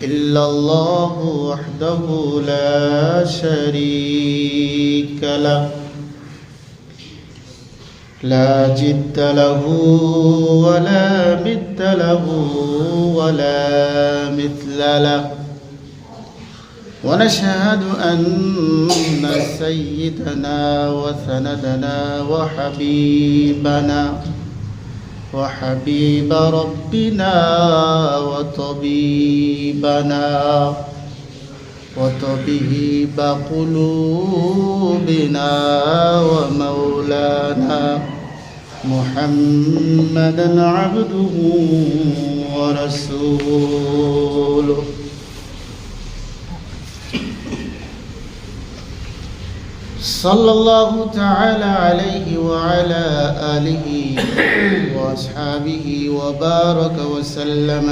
إلا الله وحده لا شريك له لا جد له ولا ند له ولا مثل له ونشهد أن سيدنا وسندنا وحبيب ربنا وطبيب قلوبنا ومولانا محمدا عبده ورسوله صلى الله تعالى عليه وعلى آله وأصحابه وبارك وسلم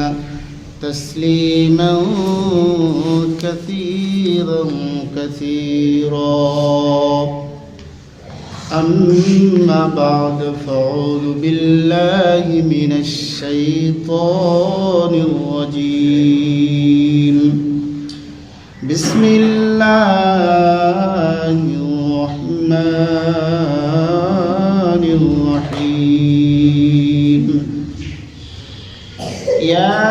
تسليما كثيرا أما بعد فأعوذ بالله من الشيطان الرجيم بسم الله الرحمن الرحيم يا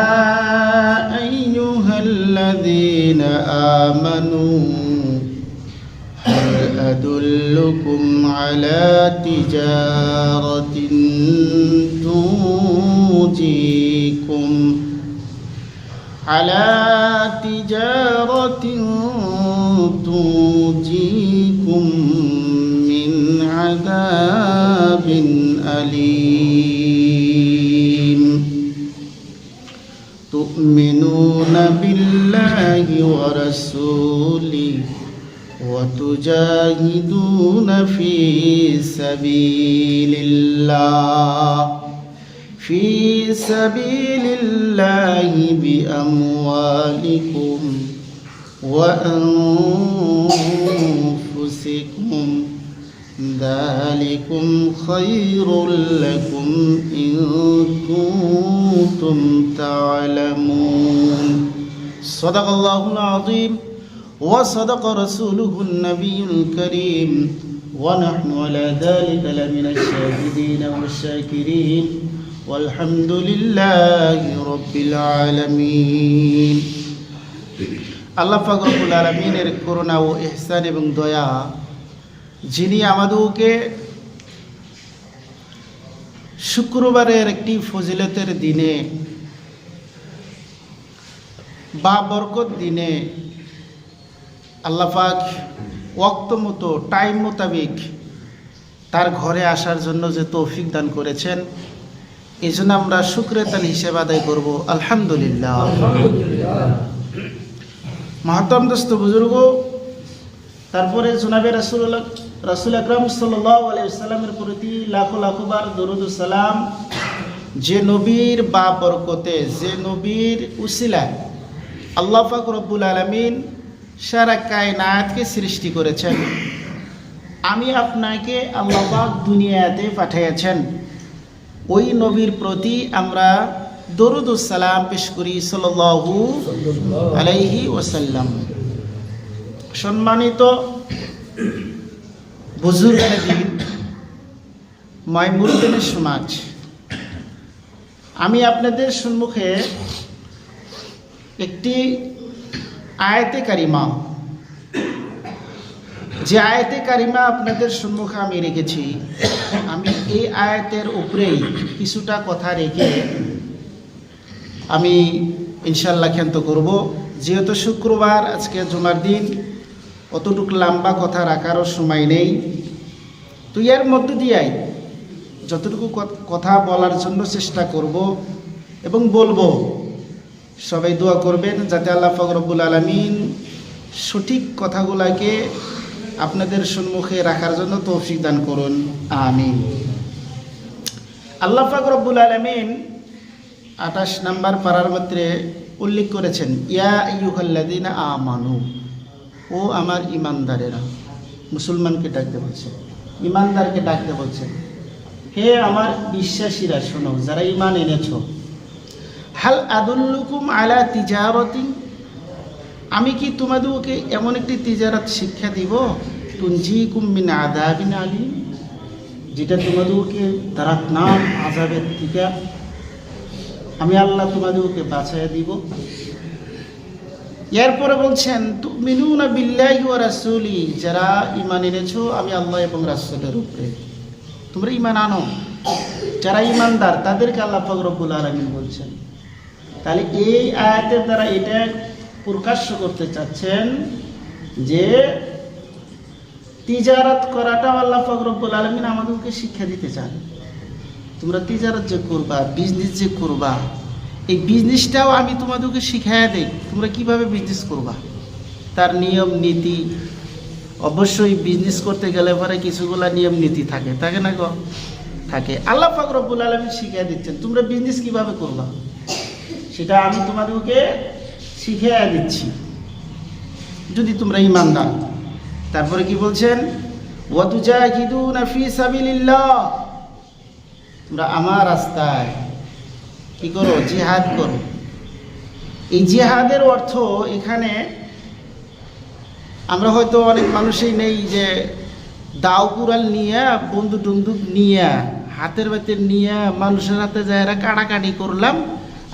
أيها الذين آمنوا هل أدلكم على تجارة تنجيكم من عذاب أليم تؤمنون بالله ورسوله وتجاهدون في سبيل الله بأموالكم وأنفسكم ذلكم خير لكم إن كنتم تعلمون صدق الله العظيم وصدق رسوله النبي الكريم ونحن على ذلك لمن الشاهدين والشاكرين والحمد لله رب العالمين আল্লাহ পাক রব্বুল আলামিনের করুণা ও ইহসান এবং দয়া যিনি আমাদেরকে শুক্রবারের একটি ফজিলতের দিনে বা বরকত দিনে আল্লাহ পাক ওয়াক্ত মতো টাইম মোতাবেক তার ঘরে আসার জন্য যে তৌফিক দান করেছেন এই জন্য আমরা শুকরিয়া তার হিসেবে আদায় করব আলহামদুলিল্লাহ। মহতরম দোস্ত বুজুর্গ, তারপরে জনাবে রাসূল আকরাম সাল্লাল্লাহু আলাইহি ওয়াসাল্লামের প্রতি লাখো লাখো বার দরুদ ও সালাম। যে নবীর বা বরকতে, যে নবীর উসিলায় আল্লাহ পাক রব্বুল আলামিন সারা কায়নাতকে সৃষ্টি করেছেন, আমি আপনাকে আল্লাহ পাক দুনিয়াতে পাঠিয়েছেন, ওই নবীর প্রতি আমরা দরুদ ও সালাম পেশ করি সাল্লাল্লাহু আলাইহি ওয়াসাল্লাম। সম্মানিত বুজুর্গানে দিন, মাইমুদ্দিনের সমাজ, আমি আপনাদের সম্মুখে একটি আয়াতে কারিমা, যে আয়াতে কারিমা আপনাদের সম্মুখে আমি রেখেছি, আমি এই আয়াতের উপরেই কিছুটা কথা রেখে আমি ইনশাআল্লাহ ক্ষান্ত করব। যেহেতু শুক্রবার, আজকে জুমার দিন, অতটুকু লম্বা কথা রাখারও সময় নেই, তো এর মধ্য দিয়েই যতটুকু কথা বলার জন্য চেষ্টা করব এবং বলবো। সবাই দোয়া করবেন যাতে আল্লাহ পাক রব্বুল আলামিন সঠিক কথাগুলোকে আপনাদের সম্মুখে রাখার জন্য তৌফিক দান করুন, আমিন। আল্লাহ পাক রব্বুল আলামিন 28 নম্বর পারার মধ্যে উল্লেখ করেছেন, ইয়া আইয়ুহাল্লাযীনা আমানু, ও আমার ইমানদারেরা। মুসলমানকে ডাকতে বলছেন, ইমানদারকে ডাকতে বলছেন, হে আমার বিশ্বাসীরা শোনো, যারা ঈমান এনেছো। হাল আদুল্লুকুম আলা তিজারাতিন আমি কি তোমাদেরকে এমন একটি তিজারাত শিক্ষা দিব তুনজিকুম মিন আযাবিন আলীম, যেটা তোমাদেরকে দারাতনাক আযাবের থেকে আমি আল্লাহ তোমাদেরকে বাঁচাইয়া দিব। এরপরে বলছেন তুমিনুনা বিল্লাহি ওয়া রাসূলি, যারা ঈমান এনেছো আমি আল্লাহ এবং রাসূলের উপরে, তোমরা ঈমান আনো, যারা ঈমানদার তাদেরকে আল্লাহ পাক রব্বুল আলামিন বলছেন। তাহলে এই আয়াতের দ্বারা এটা প্রকাশ্য করতে চাচ্ছেন যে তিজারত করাটা আল্লাহ পাক রব্বুল আলামিন আমাদেরকে শিক্ষা দিতে চান। তোমরা তিজারত যে করবা, বিজনেস যে করবা, এই বিজনেসটাও আমি তোমাদেরকে শিখাইয়া দেই, তোমরা কিভাবে বিজনেস করবা, তার নিয়ম নীতি। অবশ্যই বিজনেস করতে গেলে পরে কিছুগুলা নিয়ম নীতি থাকে, থাকে না গো? থাকে। আল্লাহ পাক রব্বুল আলামিন শিখাইয়া দিচ্ছেন তোমরা বিজনেস কিভাবে করবা, সেটা আমি তোমাদেরকে শিখাইয়া দিচ্ছি যদি তোমরা ঈমানদার। তারপরে কি বলছেন? ওয়া তুজাহিদুনা ফি সাবিলিল্লাহ, তোমরা আমার রাস্তায় কি করো? জিহাদ করো। এই জিহাদের অর্থ এখানে আমরা হয়তো অনেক মানুষই নেই যে দাও কুড়াল নিয়ে বন্দুক টন্দুক নিয়ে হাতের বাতের নিয়ে মানুষের হাতে যায় কাটাকাটি করলাম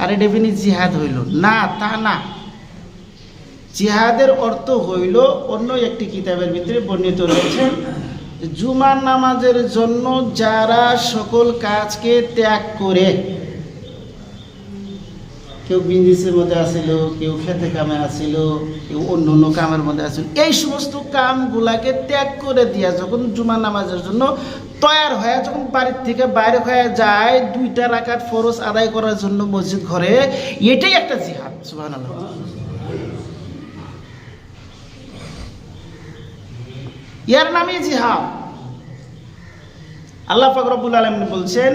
আর এটা ফিনি জিহাদ হইল না, তা না। জিহাদের অর্থ হইল অন্য একটি কিতাবের ভিতরে বর্ণিত রয়েছে, জুমার নামাজের জন্য যারা সকল কাজকে ত্যাগ করে, কেউ বিজনেসের মধ্যে আসিল, কেউ খেতে কামে আসিল, কেউ অন্য অন্য কামের মধ্যে আসিল, এই সমস্ত কামগুলাকে ত্যাগ করে দিয়া যখন জুমার নামাজের জন্য তৈয়ার হয়ে যখন বাড়ির থেকে বাইরে হয়ে যায় 2 রাকাত ফরজ আদায় করার জন্য মসজিদ ঘরে, এটাই একটা জিহাদ। সুবহানাল্লাহ। এর নামই জিহাদ। আল্লাহ পাক রব্বুল আলামিন বলছেন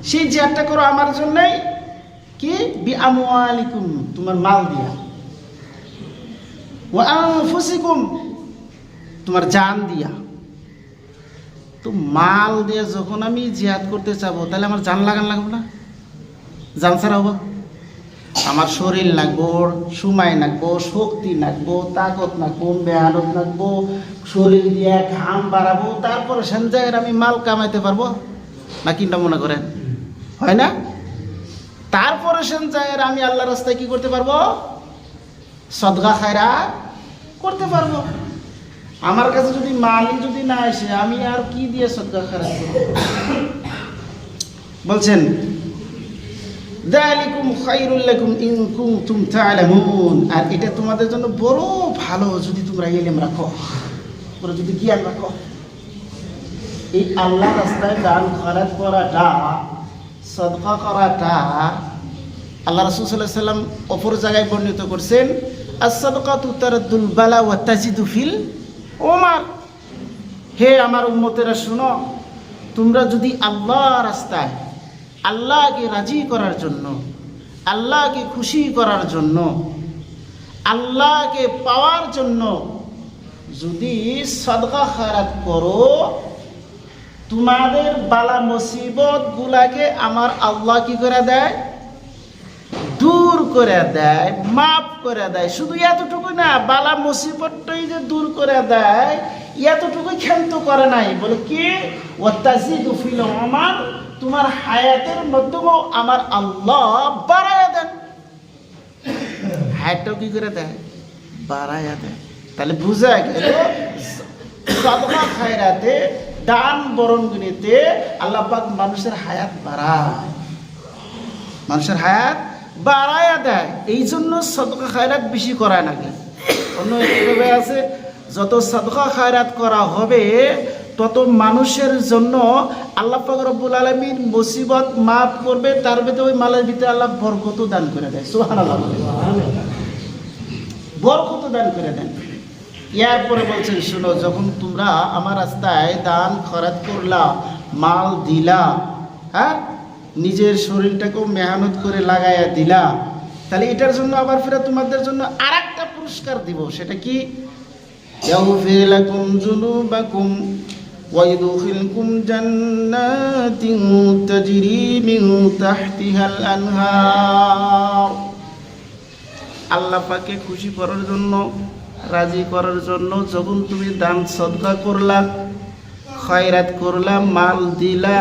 সেই জিহাদটা করো আমার জন্যই, কি? বিআমওয়ালিকুম, তোমার মাল দিয়া, ওয়া আনফুসিকুম, তোমার জান দিয়া। তো মাল দিয়ে যখন আমি জিহাদ করতে চাবো তাহলে আমার জান লাগান লাগবে না? জান ছাড়া হবো? আমার শরীর লাগবো, সময় লাগবো, শক্তি লাগবো, তাকত লাগবো, মেহনত লাগবো, শরীর দিয়ে ঘাম বাড়াবো, তারপরে সেন জায়গায় আমি মাল কামাইতে পারবো না? কিনটা মনে করেন হয় না? তারপরে সেন জায়গায় আমি আল্লাহ রাস্তায় কি করতে পারবো? সদকা খায়রাত করতে পারবো। আমার কাছে যদি মালই যদি না আসে আমি আর কি দিয়ে সদকা খায়রাত করব? বলছেন যালিকুম খায়রুল লাকুম ইন কুনতুম তা'লামুন, আর এটা তোমাদের জন্য বড় ভালো যদি তোমরা ইলম রাখো, তোমরা যদি জ্ঞান রাখো। এই আল্লাহ রাস্তায় দান খয়রাত করাটা, সদকা করাটা আল্লাহ রাসূল সাল্লাল্লাহু আলাইহি ওয়াসাল্লাম অপর জায়গায় বর্ণিত করছেন, আস-সাদকাতু তারাদ্দুল বালা ওয়া তাজিদু ফিল উমার। হে আমার উম্মতেরা শুনো, তোমরা যদি আল্লাহ রাস্তায় আল্লাহকে রাজি করার জন্য, আল্লাহকে খুশি করার জন্য, আল্লাহকে পাওয়ার জন্য যদি সদকা খায়রাত করো, তোমাদের বালা মুসিবত গুলাকে আমার আল্লাহ কি করে দেয়? দূর করে দেয়, মাফ করে দেয়। শুধু এতটুকু না, বালা মুসিবতটাই যে দূর করে দেয় এতটুকুই ক্ষান্ত করে নাই, বলে কি? ওয়া তাজিদু ফিল উমার, তোমার হায়াতের মধ্যেও আমার আল্লাহ বাড়ায়া দেন। হায়াতটাও কি করে দেয়? বাড়ায়া দেয়। তাহলে বুঝা গেল সদকা খায়রাতে, দান বরঙ্গিনীতে আল্লাহ পাক মানুষের হায়াত বাড়ায়, মানুষের হায়াত বাড়ায়া দেয়। এই জন্য সদকা খায়রাত বেশি করায় নাকি? অন্য একভাবে আছে, যত সদকা খায়রাত করা হবে তত মানুষের জন্য আল্লাহ পাক রব্বুল আলামিন মুসিবত মাফ করবে, তার ভিতরে ওই মালের ভিতরে আল্লাহ বরকত দান করে দেয়। সুবহানাল্লাহ, বরকত দান করে দেন। এরপরে বলছেন শুনো, যখন তোমরা আমার রাস্তায় দান খয়রাত করলা, মাল দিলা, হ্যাঁ, নিজের শরীরটাকেও মেহনত করে লাগাইয়া দিলা, তাহলে এটার জন্য আবার ফিরে তোমাদের জন্য আরেকটা পুরস্কার দিব। সেটা কি? ইয়াগফির লাকুম যুনুবাকুম ওয়া ইদখিলকুম জান্নাতিন তাজরি মিন তাহতিহাল আনহার। আল্লাহ পাককে খুশি করার জন্য, রাজি করার জন্য যখন তুমি দান সদকা করলা, খয়রাত করলা, মাল দিলা,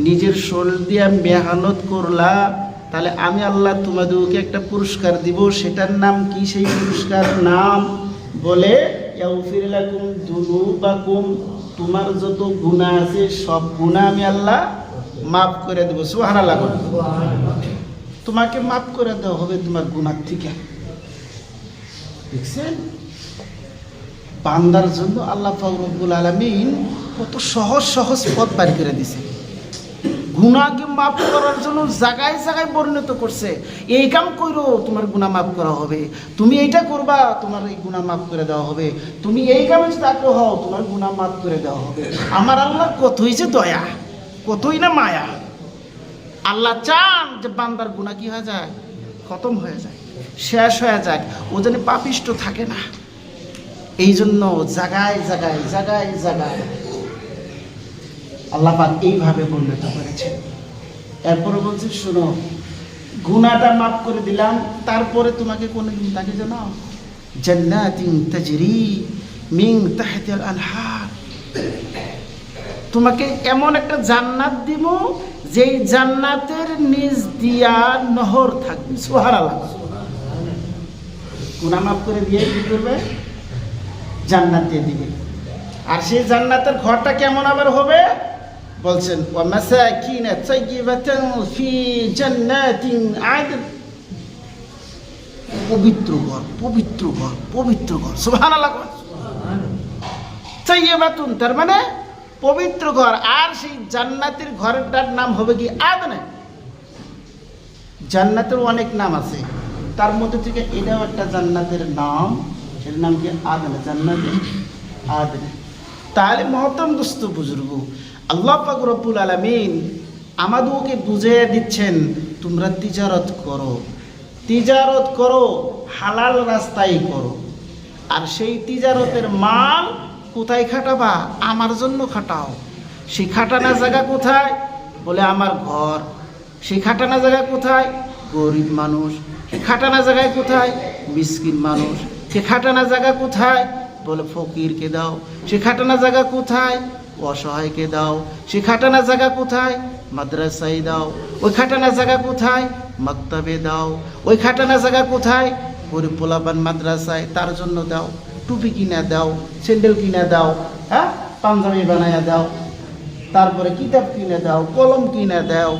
নিজের শরীর দিয়া মেহনত করলা, তাহলে আমি আল্লাহ তোমাদেরকে একটা পুরস্কার দিব। সেটার নাম কি? সেই পুরস্কার নাম বলে ইয়াগফির লাকুম যুনুবাকুম, তোমার যত গুনাহ আছে সব গুনাহ আমি আল্লাহ মাফ করে দেব। সুবহানাল্লাহ। তোমাকে মাফ করে দেওয়া হবে তোমার গুনাহ থেকে। দেখছেন বান্দার জন্য আল্লাহ পাক রব্বুল আলামিন কত সহজ সহজ পথ বের করে দিয়েছে। গুনাহকে মাফ করার জন্য জায়গায় জায়গায় বর্ণিত করছে, এই কাম করো তোমার গুনাহ মাফ করা হবে, তুমি এইটা করবা তোমার এই গুনাহ মাফ করে দেওয়া হবে, তুমি এই কামে যদি আগ্রহ হও তোমার গুনাহ মাফ করে দেওয়া হবে। আমার আল্লাহর কতই যে দয়া, কতই না মায়া। আল্লাহ চান যে বান্দার গুনাহ কি হয়ে যায়, খতম হয়ে যায়, শেষ হয়ে যায়, ও যেন পাপিষ্ট থাকে না। এই জন্য জায়গায় জায়গায় জায়গায় জায়গায় আল্লাহ পাক এইভাবে বর্ণিত করেছেন। এরপরে বলছে শোনো, গুনাহটা মাফ করে দিলাম, তারপরে তোমাকে কোনদিন তাকে জানাও জান্নাতিন তাজরি মিন তাহতিল আনহার, তোমাকে এমন একটা জান্নাত দিব যেই জান্নাতের নিচ দিয়া নহর থাকবে। সুবহানাল্লাহ। গুনাহ মাফ করে দিয়ে কি করবে? জান্নাত দিয়ে দিবে। আর সেই জান্নাতের ঘরটা কেমন আবার হবে বলছেন, ওয়া মাসাকিন তাইয়িবাতান ফি জান্নাতিন আদন, পবিত্র ঘর, পবিত্র ঘর, পবিত্র ঘর। সুবহানাল্লাহ। তাইয়িবাতুন তার মানে পবিত্র ঘর। আর সেই জান্নাতের ঘরটার নাম হবে কি? আদন। জান্নাতের অনেক নাম আছে, তার মধ্যে থেকে এটাও একটা জান্নাতের নাম, এর নাম কি? আদন। জান্নাতে আদন। তাহলে মহতরম দোস্ত বুজুর্গ, আল্লাহ পাক রব্বুল আলামিন আমাদেরকে বুঝিয়ে দিচ্ছেন তোমরা তিজারত করো, তিজারত করো, হালাল রাস্তায় করো। আর সেই তিজারতের মাল কোথায় খাটাবা? আমার জন্য খাটাও। সেই খাটানা জায়গা কোথায়? বলে আমার ঘর। সেই খাটানা জায়গা কোথায়? গরিব মানুষ। সেই খাটানা জায়গায় কোথায়? মিসকিন মানুষ। সে খাটানা জায়গা কোথায়? বলে ফকিরকে দাও। সে খাটানা জায়গা কোথায়? অসহায়কে দাও। সে খাটানা জায়গা কোথায়? মাদ্রাসায় দাও। ওই খাটানা জায়গা কোথায়? মাকতাবে দাও। ওই খাটানা জায়গা কোথায়? গরিব পোলাপান মাদ্রাসায়, তার জন্য দাও। টুপি কিনা দাও, স্যান্ডেল কিনা দাও, হ্যাঁ, পাঞ্জাবি বানাইয়া দাও, তারপরে কিতাব কিনে দাও, কলম কিনে দাও।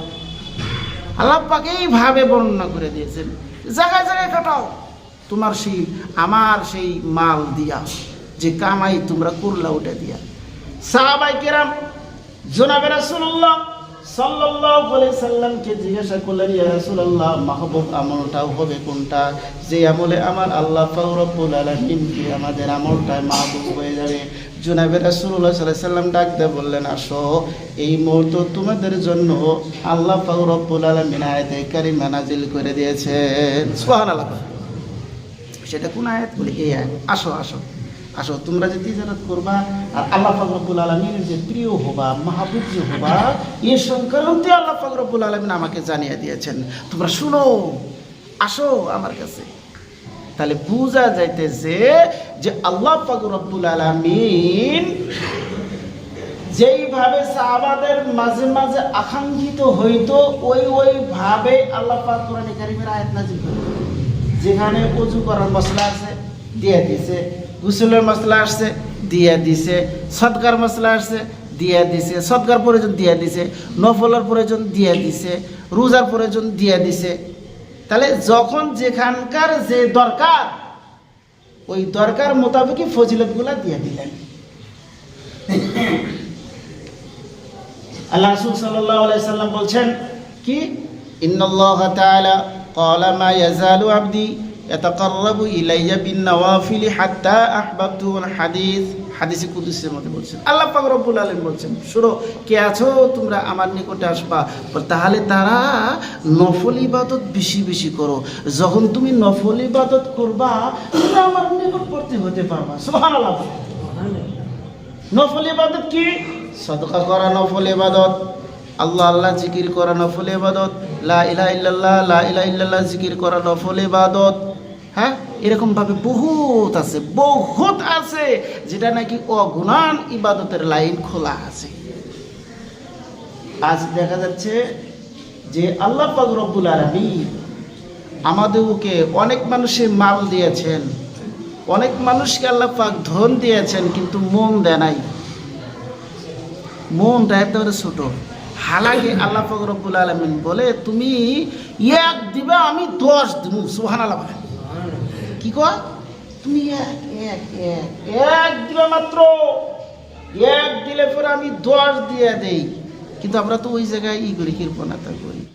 আল্লাহ পাক এইভাবে বর্ণনা করে দিয়েছেন, জায়গায় জায়গায় কাটাও তোমার সেই আমার সেই মাল দিয়া, যে কামাই তোমরা করলা ওটা দিয়া। সাহাবায়ে কেরাম জনাবে রাসূলুল্লাহ সাল্লাল্লাহু আলাইহি সাল্লামকে জিজ্ঞাসা করলেন, ইয়া রাসূলুল্লাহ, মাহবুব আমলটাও হবে কোনটা, যে আমলে আমার আল্লাহ পাক রব্বুল আলামিন কি আমাদের আমলটা মাহবুব হয়ে যাবে? জনাবে রাসূলুল্লাহ সাল্লাল্লাহু আলাইহি সাল্লাম ডাক দিয়ে বললেন, আসো, এই মুহূর্তে তোমাদের জন্য আল্লাহ পাক রব্বুল আলামিন আয়াতে কারিমা নাজিল করে দিয়েছেন। সুবহানাল্লাহ। সেটা কোন আয়াত? বলে এই আয়াত। আসো আসো আসো, তোমরা যে তিজারত করবা আর আল্লাহ পাক রব্বুল আলামিনের যে প্রিয় হবা, মাহবুব যে হবা, এই সংক্রান্তে আল্লাহ পাক রব্বুল আলামিন আমাকে জানিয়ে দিয়েছেন। তোমরা শুনো, আসো আমার কাছে। তাহলে বুঝা যাইতেছে যে আল্লাহ পাক রব্বুল আলামিন যেইভাবে সাহাবাদের মাঝে মাঝে আকাঙ্ক্ষিত হইতো ওই ভাবে আল্লাহ পাক কোরআনে কারীমের আয়াত নাযিল করেন। যেখানে ওযু করার মশলা আছে দিয়ে দিছে, গোসলের মশলা আসছে দিয়ে দিছে, সদকার মশলা আসছে দিয়ে দিছে, সদকার প্রয়োজন দিয়ে দিছে, নফলের প্রয়োজন দিয়ে দিছে, রোজার প্রয়োজন দিয়ে দিছে। তাহলে যখন যেখানকার যে দরকার ওই দরকার মোতাবেকই ফজিলতগুলা দিয়ে দিলেন। আল্লাহ রাসূল সাল্লাল্লাহু আলাইহি সাল্লাম বলছেন কি, ইন্নাল্লাহা তাআলা ক্বালা মা ইয়াজালু আবদি ইয়াতাকাররাবু ইলাইয়া বিন-নওয়াফিল হাত্তা আহবাবতু। হাদিস, হাদিসে কুদসির মধ্যে বলছেন আল্লাহ পাক রব্বুল আলামিন বলছেন, শুনো, কে আছো তোমরা আমার নিকটে আসবা, তাহলে তারা নফল ইবাদত বেশি বেশি করো। যখন তুমি নফল ইবাদত করবা তোমরা আমার নিকটবর্তী হতে পারবা। সুবহানাল্লাহ। নফল ইবাদত কি? সাদকা করা নফল ইবাদত, আল্লাহ আল্লাহ জিকির করা নফল ইবাদত, লা ইলাহা ইল্লাল্লাহ লা ইলাহা ইল্লাল্লাহ জিকির করা নফল ইবাদত, হ্যাঁ, এরকমভাবে বহুত আছে যেটা নাকি অগুণান ইবাদতের লাইন খোলা আছে। আজ দেখা যাচ্ছে যে আল্লাহ পাক রব্বুল আলামিন আমাদেরকে অনেক মানুষের মাল দিয়েছেন, অনেক মানুষকে আল্লাহ পাক ধন দিয়েছেন, কিন্তু মন দেয় নাই। মনটা একেবারে ছোট। হালাকি আল্লাহ পাক রব্বুল আলামিন বলে তুমি এক দিবে আমি 10 দিব। সুবহানাল্লাহ বলেন। কি কয়? তুমি এক দিবে মাত্র, এক দিলে পরে আমি 10 দিয়ে দেই। কিন্তু আমরা তো ওই জায়গায় করি, কৃপণতা করি।